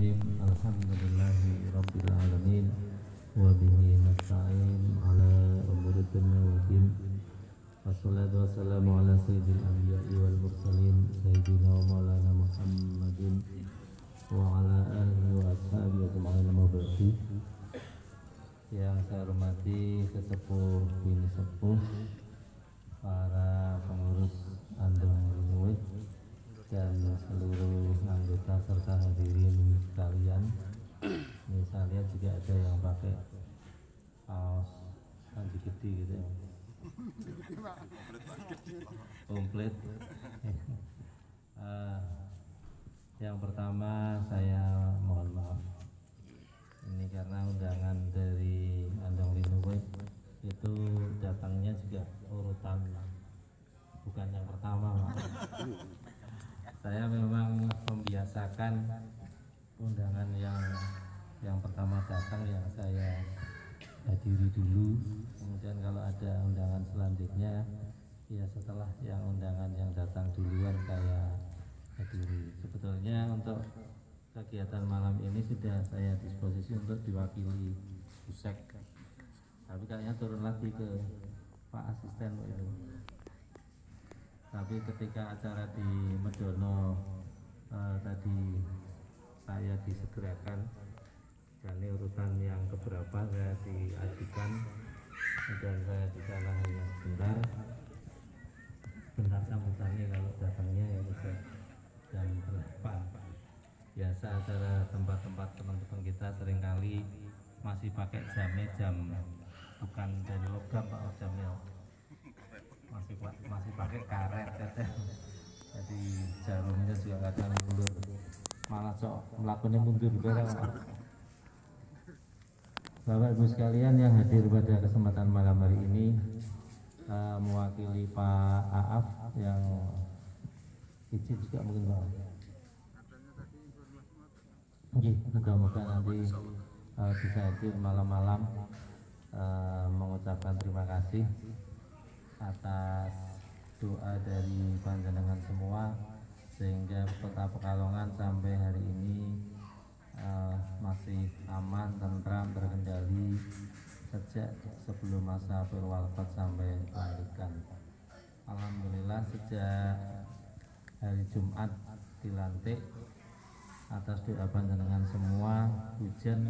Bismillahirrahmanirrahim. Alhamdulillahi rabbil alamin. Wa bihi nasta'in ala umuri dunya waddin. Wassalatu wassalamu ala sayyidil anbiya'i wal mursalin sayyidina wa maulana Muhammadin wa ala alihi wa ashabihi ajma'in amma ba'du. Yang saya hormati sesepuh bini sepuh, para pengurus Andong Rinwit dan seluruh anggota serta hadirin sekalian. Ini saya lihat juga ada yang pakai kaos panji gede gitu ya, komplit. Yang pertama saya mohon maaf, ini karena undangan dari Andong Rinwit itu datangnya juga urutan bukan yang pertama. Saya memang membiasakan undangan yang pertama datang yang saya hadiri dulu, kemudian kalau ada undangan selanjutnya ya setelah yang undangan yang datang duluan saya hadiri. Sebetulnya untuk kegiatan malam ini sudah saya disposisi untuk diwakili Busek, tapi kayaknya turun lagi ke Pak Asisten itu. Tapi ketika acara di Medono tadi saya disegerakan, dan ini urutan yang keberapa saya diajukan, dan saya di sana hanya sebentar sambutannya kalau datangnya ya bisa jam 8. Biasa acara tempat-tempat teman-teman kita seringkali masih pakai jamnya jam bukan dari logam Pak, jamnya masih pakai karet katanya. Jadi jarumnya juga kadang mundur, malah melakukannya mundur barang. Bapak Ibu sekalian yang hadir pada kesempatan malam hari ini, mewakili Pak Aaf yang izin juga mungkin Pak. Mudah-mudahan nanti bisa hadir malam-malam, mengucapkan terima kasih atas doa dari panjenengan semua sehingga Kota Pekalongan sampai hari ini masih aman, tentram, terkendali sejak sebelum masa berwalkot sampai pelantikan. Alhamdulillah sejak hari Jumat dilantik, atas doa panjenengan semua hujan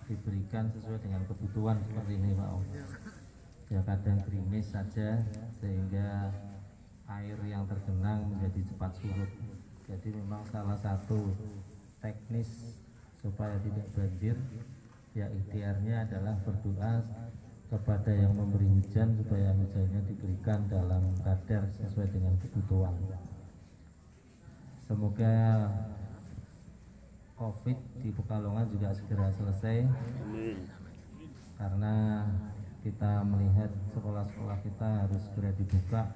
diberikan sesuai dengan kebutuhan seperti ini Pak. Ya kadang gerimis saja sehingga air yang tergenang menjadi cepat surut. Jadi memang salah satu teknis supaya tidak banjir ya ikhtiarnya adalah berdoa kepada yang memberi hujan supaya hujannya diberikan dalam kadar sesuai dengan kebutuhan. Semoga COVID di Pekalongan juga segera selesai. Amin. Karena kita melihat sekolah-sekolah kita harus segera dibuka.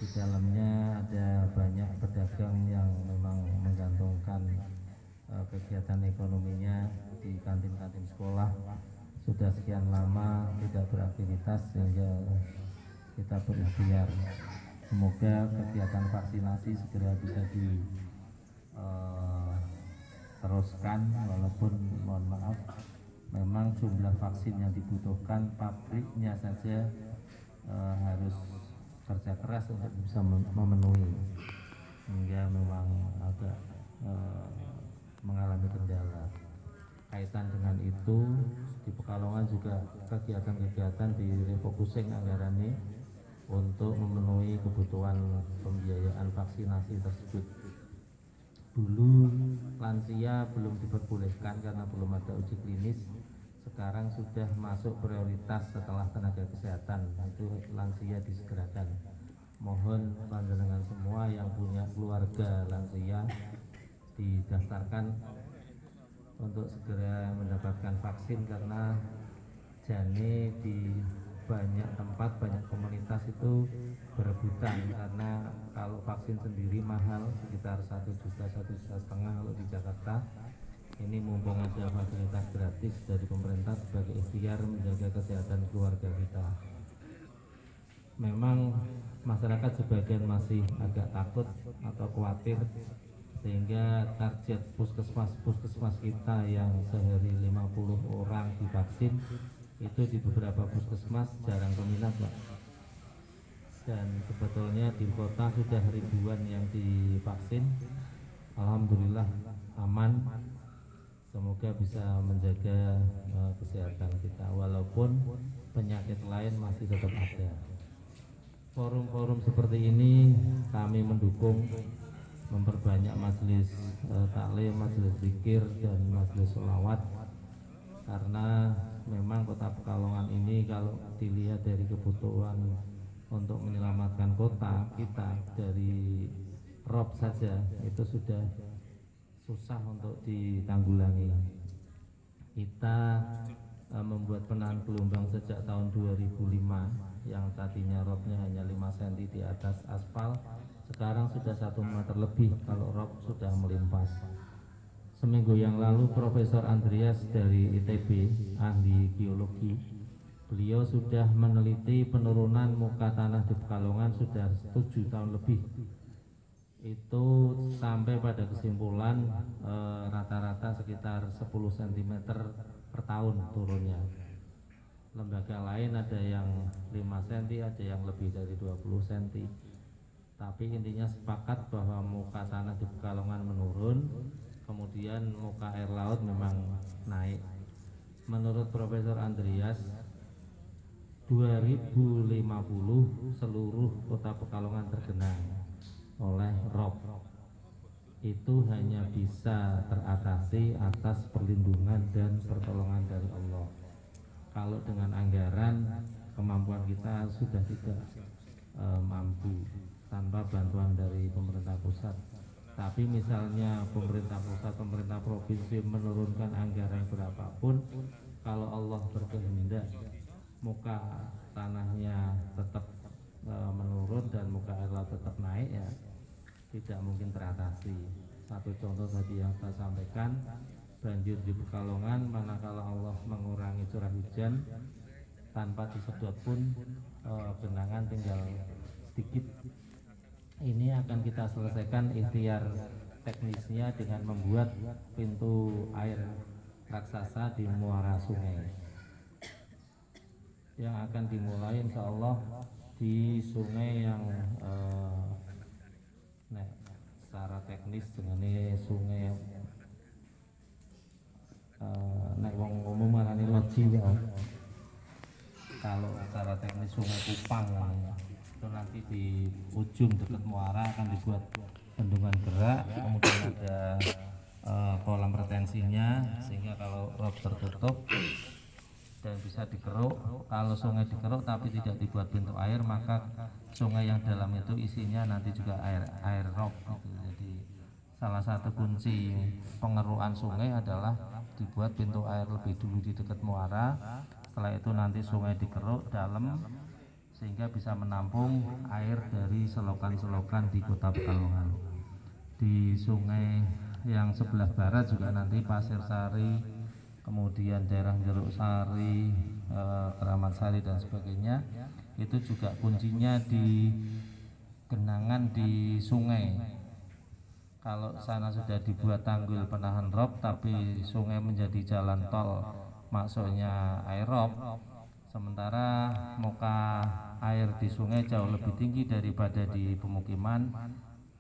Di dalamnya ada banyak pedagang yang memang menggantungkan kegiatan ekonominya di kantin-kantin sekolah. Sudah sekian lama tidak beraktivitas sehingga kita berikhtiar. Semoga kegiatan vaksinasi segera bisa diteruskan, walaupun mohon maaf memang jumlah vaksin yang dibutuhkan pabriknya saja harus kerja keras untuk bisa memenuhi, hingga memang agak mengalami kendala. Kaitan dengan itu di Pekalongan juga kegiatan-kegiatan di refocusing anggarannya untuk memenuhi kebutuhan pembiayaan vaksinasi tersebut. Dulu lansia belum diperbolehkan karena belum ada uji klinis. Sekarang sudah masuk prioritas setelah tenaga kesehatan, itu lansia disegerakan. Mohon panjenengan semua yang punya keluarga lansia didaftarkan untuk segera mendapatkan vaksin, karena jane di banyak tempat, banyak komunitas itu berebutan, karena kalau vaksin sendiri mahal sekitar 1 juta, 1,5 juta kalau di Jakarta. Ini mumpung ada fasilitas gratis dari pemerintah sebagai ikhtiar menjaga kesehatan keluarga kita. Memang masyarakat sebagian masih agak takut atau khawatir sehingga target puskesmas kita yang sehari 50 orang divaksin itu di beberapa puskesmas jarang peminat Pak. Dan sebetulnya di kota sudah ribuan yang divaksin. Alhamdulillah aman. Semoga bisa menjaga kesehatan kita walaupun penyakit lain masih tetap ada. Forum-forum seperti ini kami mendukung, memperbanyak majelis taklim, majelis zikir dan majelis sholawat, karena memang Kota Pekalongan ini kalau dilihat dari kebutuhan untuk menyelamatkan kota kita dari rob saja itu sudah susah untuk ditanggulangi. Kita membuat penahan gelombang sejak tahun 2005 yang tadinya robnya hanya 5 cm di atas aspal, sekarang sudah 1 meter lebih kalau rob sudah melimpas. Seminggu yang lalu Profesor Andreas dari ITB, ahli geologi, beliau sudah meneliti penurunan muka tanah di Pekalongan sudah 7 tahun lebih. Itu sampai pada kesimpulan rata-rata sekitar 10 cm per tahun turunnya. Lembaga lain ada yang 5 cm, ada yang lebih dari 20 cm. Tapi intinya sepakat bahwa muka tanah di Pekalongan menurun, kemudian muka air laut memang naik. Menurut Profesor Andreas, 2050 seluruh kota Pekalongan tergenang oleh rob. Itu hanya bisa teratasi atas perlindungan dan pertolongan dari Allah. Kalau dengan anggaran, kemampuan kita sudah tidak mampu tanpa bantuan dari pemerintah pusat. Tapi misalnya pemerintah pusat, pemerintah provinsi menurunkan anggaran berapapun, kalau Allah berkehendak muka tanahnya tetap menurun dan muka air laut tetap naik, ya tidak mungkin teratasi. Satu contoh tadi yang saya sampaikan, banjir di Pekalongan, manakala Allah mengurangi curah hujan tanpa disedot pun genangan tinggal sedikit. Ini akan kita selesaikan ikhtiar teknisnya dengan membuat pintu air raksasa di muara sungai yang akan dimulai insya Allah di sungai yang secara teknis dengan sungai nek wong umum marani loji ya. Kalau secara teknis sungai Kupang namanya. Itu nanti di ujung dekat muara akan dibuat bendungan gerak, kemudian ada kolam retensinya sehingga kalau rob tertutup dan bisa dikeruk. Kalau sungai dikeruk tapi tidak dibuat pintu air, maka sungai yang dalam itu isinya nanti juga air rob gitu. Jadi salah satu kunci pengerukan sungai adalah dibuat pintu air lebih dulu di dekat muara. Setelah itu nanti sungai dikeruk dalam sehingga bisa menampung air dari selokan-selokan di Kota Pekalongan. Di sungai yang sebelah barat juga nanti Pasir Sari, kemudian daerah Jeruk Sari, Keramat Sari dan sebagainya, itu juga kuncinya di genangan di sungai. Kalau sana sudah dibuat tanggul penahan rob tapi sungai menjadi jalan tol masuknya air rob, sementara muka air di sungai jauh lebih tinggi daripada di pemukiman,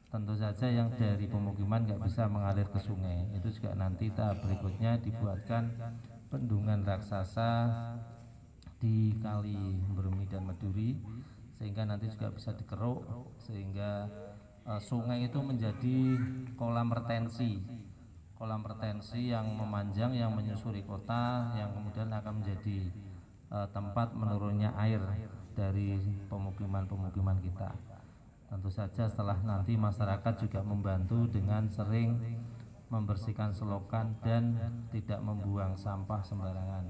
tentu saja yang dari pemukiman nggak bisa mengalir ke sungai. Itu juga nanti tahap berikutnya dibuatkan bendungan raksasa di Kali Bermi dan Meduri, sehingga nanti juga bisa dikeruk sehingga sungai itu menjadi kolam retensi yang memanjang, yang menyusuri kota, yang kemudian akan menjadi tempat menurunnya air dari pemukiman-pemukiman kita. Tentu saja setelah nanti masyarakat juga membantu dengan sering membersihkan selokan dan tidak membuang sampah sembarangan.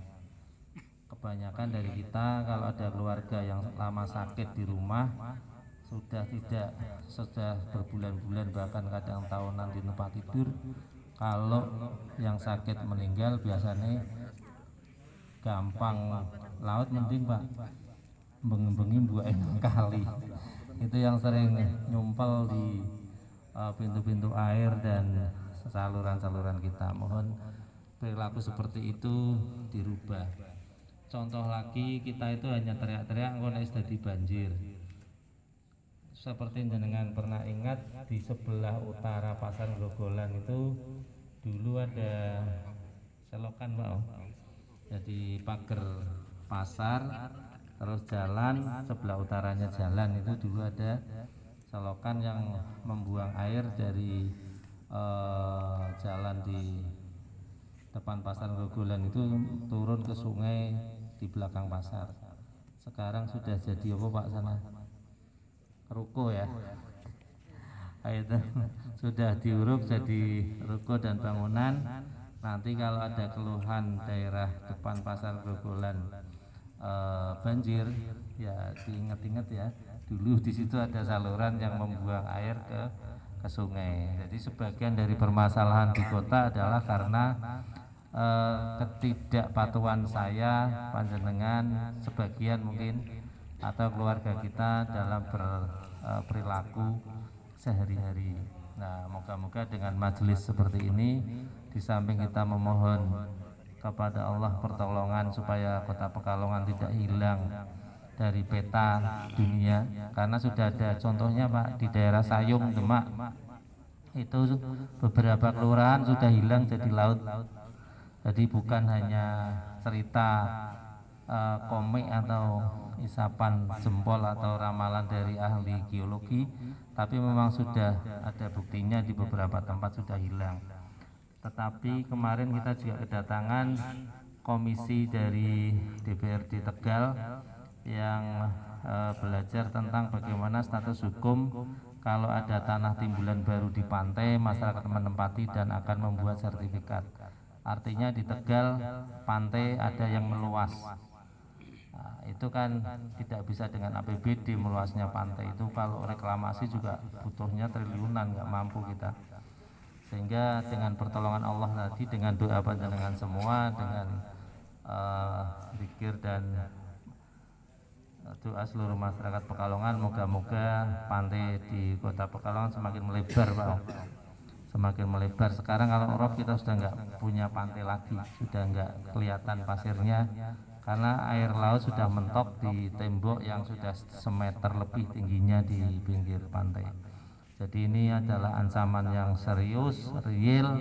Kebanyakan dari kita kalau ada keluarga yang lama sakit di rumah, sudah berbulan-bulan bahkan kadang tahunan di tempat tidur, kalau yang sakit meninggal biasanya gampang laut mending Pak, bengi-bengi buain kali. Itu yang sering nyumpel di pintu-pintu air dan saluran-saluran kita. Mohon perilaku seperti itu dirubah. Contoh lagi, kita itu hanya teriak-teriak engko nek dadi banjir. Seperti jenengan pernah ingat, di sebelah utara Pasar Grogolan itu dulu ada selokan, Pak. Jadi pagar pasar, terus jalan, sebelah utaranya jalan itu dulu ada selokan yang membuang air dari jalan di depan Pasar Grogolan itu turun ke sungai di belakang pasar. Sekarang sudah jadi apa Pak sana? Ruko ya. Itu sudah diuruk jadi ruko dan bangunan. Nanti kalau ada keluhan daerah depan Pasar Grogolan banjir, ya diingat-ingat ya. Dulu di situ ada saluran yang membuang air ke sungai. Jadi sebagian dari permasalahan di kota adalah karena ketidakpatuhan saya, panjenengan, sebagian mungkin atau keluarga kita dalam berperilaku sehari-hari. Nah, moga-moga dengan majelis seperti ini, di samping kita memohon kepada Allah pertolongan supaya Kota Pekalongan tidak hilang dari peta dunia, karena sudah ada contohnya Pak di daerah Sayung, Demak, itu beberapa kelurahan sudah hilang jadi laut. Jadi bukan hanya cerita komik atau isapan jempol atau ramalan dari ahli geologi, tapi memang sudah ada buktinya di beberapa tempat sudah hilang. Tetapi kemarin kita juga kedatangan komisi dari DPRD Tegal yang belajar tentang bagaimana status hukum kalau ada tanah timbulan baru di pantai, masyarakat menempati dan akan membuat sertifikat. Artinya di Tegal pantai ada yang meluas. Nah, itu kan tidak bisa dengan APBD meluasnya pantai itu, kalau reklamasi juga butuhnya triliunan, nggak mampu kita. Sehingga dengan pertolongan Allah tadi, dengan doa panjenengan semua, dengan zikir dan doa seluruh masyarakat Pekalongan, moga-moga pantai di Kota Pekalongan semakin melebar Pak. Semakin melebar. Sekarang kalau rob kita sudah nggak punya pantai lagi, sudah nggak kelihatan pasirnya karena air laut sudah mentok di tembok yang sudah semeter lebih tingginya di pinggir pantai. Jadi ini adalah ancaman yang serius, real,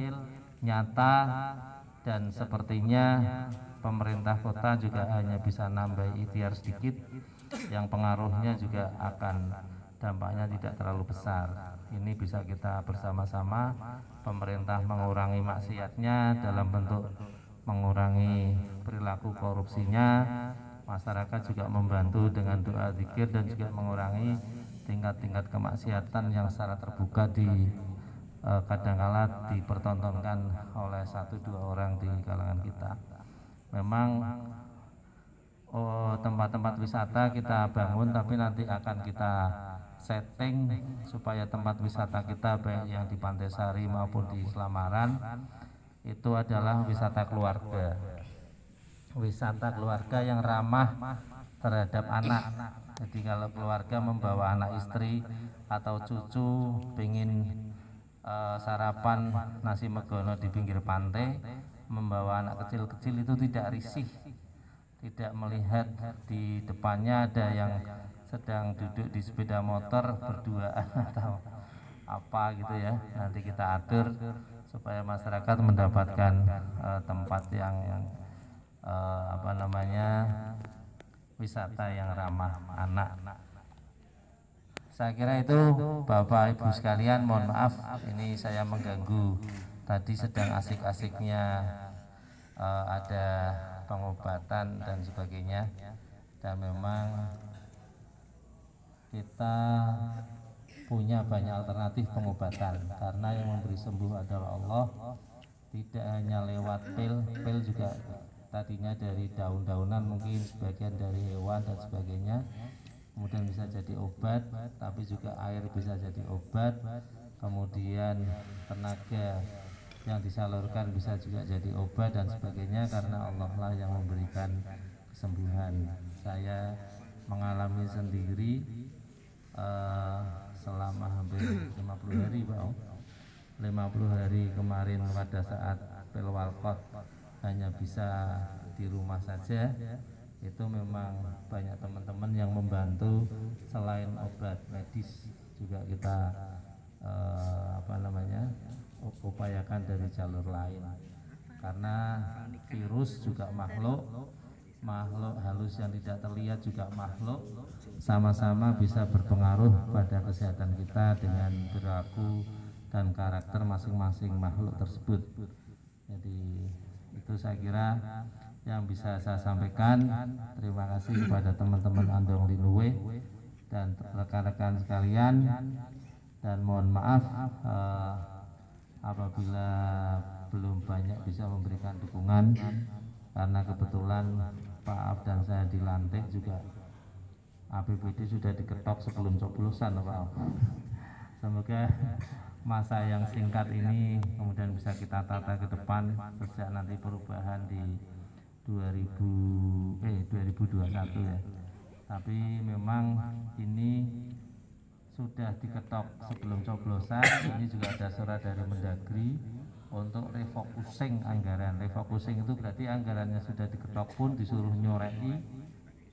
nyata, dan sepertinya pemerintah kota juga hanya bisa nambah ikhtiar sedikit, yang pengaruhnya juga akan dampaknya tidak terlalu besar. Ini bisa kita bersama-sama, pemerintah mengurangi maksiatnya dalam bentuk mengurangi perilaku korupsinya, masyarakat juga membantu dengan doa zikir dan juga mengurangi tingkat-tingkat kemaksiatan yang secara terbuka kadangkala dipertontonkan oleh 1-2 orang di kalangan kita. Memang tempat-tempat wisata kita bangun, tapi nanti akan kita setting supaya tempat wisata kita baik yang di Pantai Sari maupun di Selamaran itu adalah wisata keluarga, yang ramah terhadap anak. Jadi kalau keluarga membawa anak istri atau cucu pengen sarapan nasi megono di pinggir pantai, membawa anak kecil-kecil itu tidak risih, tidak melihat di depannya ada yang sedang duduk di sepeda motor berduaan atau apa gitu ya. Nanti kita atur supaya masyarakat mendapatkan tempat yang wisata yang ramah anak. Saya kira itu Bapak Ibu sekalian, mohon maaf ini saya mengganggu. Tadi sedang asik-asiknya ada pengobatan dan sebagainya, dan memang kita punya banyak alternatif pengobatan karena yang memberi sembuh adalah Allah, tidak hanya lewat pil juga tadinya dari daun-daunan, mungkin sebagian dari hewan dan sebagainya, kemudian bisa jadi obat, tapi juga air bisa jadi obat, kemudian tenaga yang disalurkan bisa juga jadi obat dan sebagainya, karena Allah lah yang memberikan kesembuhan. Saya mengalami sendiri selama hampir 50 hari Pak Om. 50 hari kemarin pada saat Pilwalkot hanya bisa di rumah saja, itu memang banyak teman-teman yang membantu. Selain obat medis juga kita upayakan dari jalur lain, karena virus juga makhluk halus yang tidak terlihat juga makhluk, sama-sama bisa berpengaruh pada kesehatan kita dengan perilaku dan karakter masing-masing makhluk tersebut. Jadi itu saya kira yang bisa saya sampaikan. Terima kasih kepada teman-teman Andong Linuwe dan rekan-rekan sekalian, dan mohon maaf apabila belum banyak bisa memberikan dukungan, karena kebetulan Pak Af dan saya dilantik juga APBD sudah diketok sebelum coblosan Pak Af. Semoga masa yang singkat ini kemudian bisa kita tata ke depan sejak nanti perubahan di 2021 ya. Tapi memang ini sudah diketok sebelum coblosan. Ini juga ada surat dari Mendagri untuk refocusing anggaran. Refocusing itu berarti anggarannya sudah diketok pun disuruh nyoreki,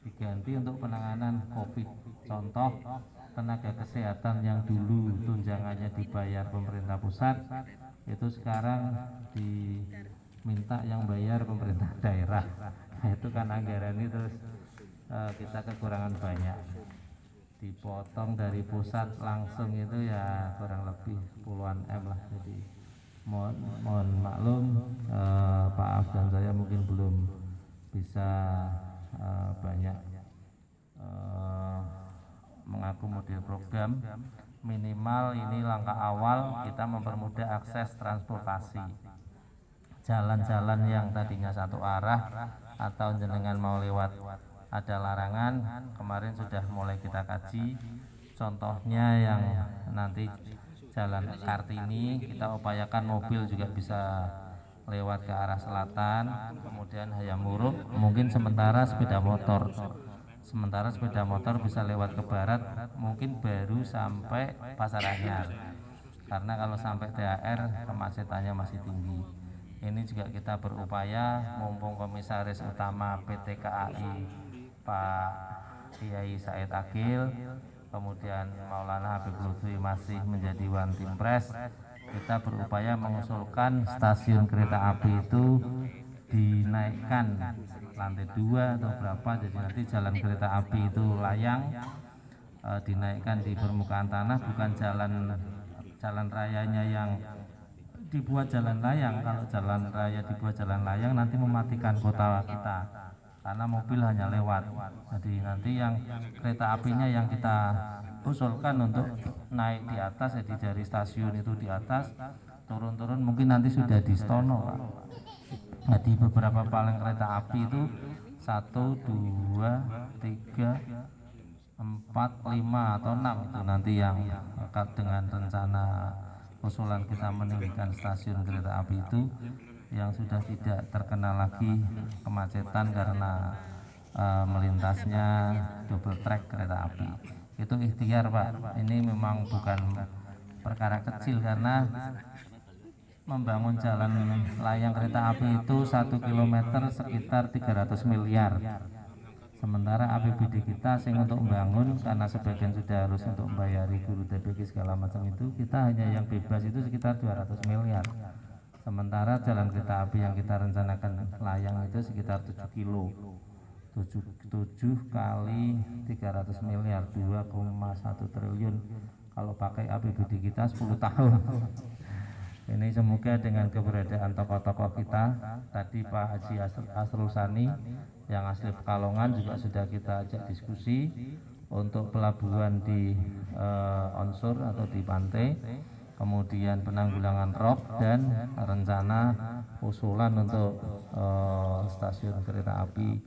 diganti untuk penanganan COVID. Contoh, tenaga kesehatan yang dulu tunjangannya dibayar pemerintah pusat, itu sekarang diminta yang bayar pemerintah daerah. Nah, itu kan anggaran itu kita kekurangan banyak. Dipotong dari pusat langsung itu ya kurang lebih puluhan M lah. Jadi mohon maklum Pak Af dan saya mungkin belum bisa banyak mengakomodir program. Minimal ini langkah awal kita mempermudah akses transportasi. Jalan-jalan yang tadinya satu arah atau jenengan mau lewat ada larangan, kemarin sudah mulai kita kaji. Contohnya yang nanti Jalan Kartini kita upayakan mobil juga bisa lewat ke arah selatan, kemudian Hayamuruk mungkin sementara sepeda motor bisa lewat ke barat, mungkin baru sampai Pasar Anyar, karena kalau sampai THR kemacetannya masih tinggi. Ini juga kita berupaya, mumpung Komisaris Utama PT KAI Pak Kiai Said Akil, kemudian Maulana Habib Lutfi masih menjadi One Team Press, kita berupaya mengusulkan stasiun kereta api itu dinaikkan lantai 2 atau berapa, jadi nanti jalan kereta api itu layang, dinaikkan di permukaan tanah, bukan jalan rayanya yang dibuat jalan layang. Kalau jalan raya dibuat jalan layang nanti mematikan kota kita, karena mobil hanya lewat. Jadi nanti yang kereta apinya yang kita usulkan untuk naik di atas, jadi dari stasiun itu di atas turun-turun mungkin nanti sudah di Stono Pak. Jadi beberapa palang kereta api itu 1, 2, 3, 4, 5 atau 6 itu nanti yang dengan rencana usulan kita meninggikan stasiun kereta api itu yang sudah tidak terkena lagi kemacetan karena melintasnya double track kereta api. Itu ikhtiar Pak, ini memang bukan perkara kecil, karena membangun jalan layang kereta api itu 1 km sekitar 300 miliar. Sementara APBD kita sing untuk membangun, karena sebagian sudah harus untuk membayari guru TPK segala macam itu, kita hanya yang bebas itu sekitar 200 miliar. Sementara jalan kereta api yang kita rencanakan layang itu sekitar 7 kilo. 7 kali 300 miliar, 2,1 triliun kalau pakai APBD kita 10 tahun. Ini semoga dengan keberadaan tokoh-tokoh kita tadi, Pak Haji Asrul Sani yang asli Pekalongan juga sudah kita ajak diskusi untuk pelabuhan di onsur atau di pantai, kemudian penanggulangan rob, dan rencana usulan untuk stasiun kereta api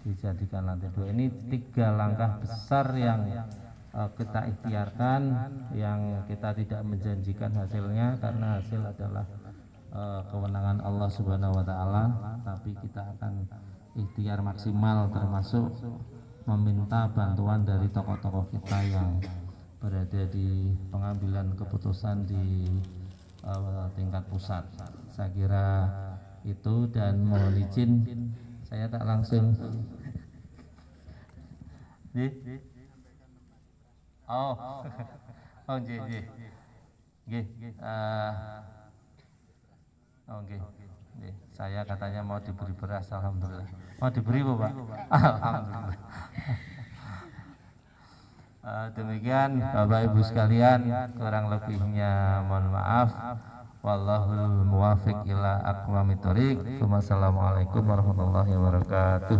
dijadikan lantai 2. Ini 3 langkah besar yang kita ikhtiarkan, yang kita tidak menjanjikan hasilnya karena hasil adalah kewenangan Allah Subhanahu wa Ta'ala, tapi kita akan ikhtiar maksimal, termasuk meminta bantuan dari tokoh-tokoh kita yang berada di pengambilan keputusan di tingkat pusat. Saya kira itu, dan mohon izin saya tak langsung saya katanya mau diberi beras, alhamdulillah. Mau diberi Pak? Alhamdulillah. Demikian Bapak Ibu sekalian, kurang lebihnya mohon maaf. Wallahul muwafiq ila aqwamit thoriq. Wassalamualaikum warahmatullahi wabarakatuh.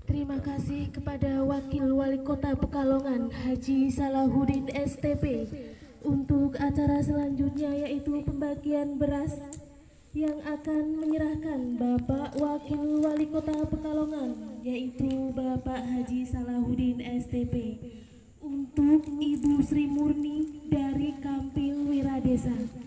Terima kasih kepada Wakil Wali Kota Pekalongan Haji Salahuddin STP. Untuk acara selanjutnya yaitu pembagian beras yang akan menyerahkan Bapak Wakil Wali Kota Pekalongan yaitu Bapak Haji Salahuddin STP untuk Ibu Sri Murni dari Kampil Wiradesa.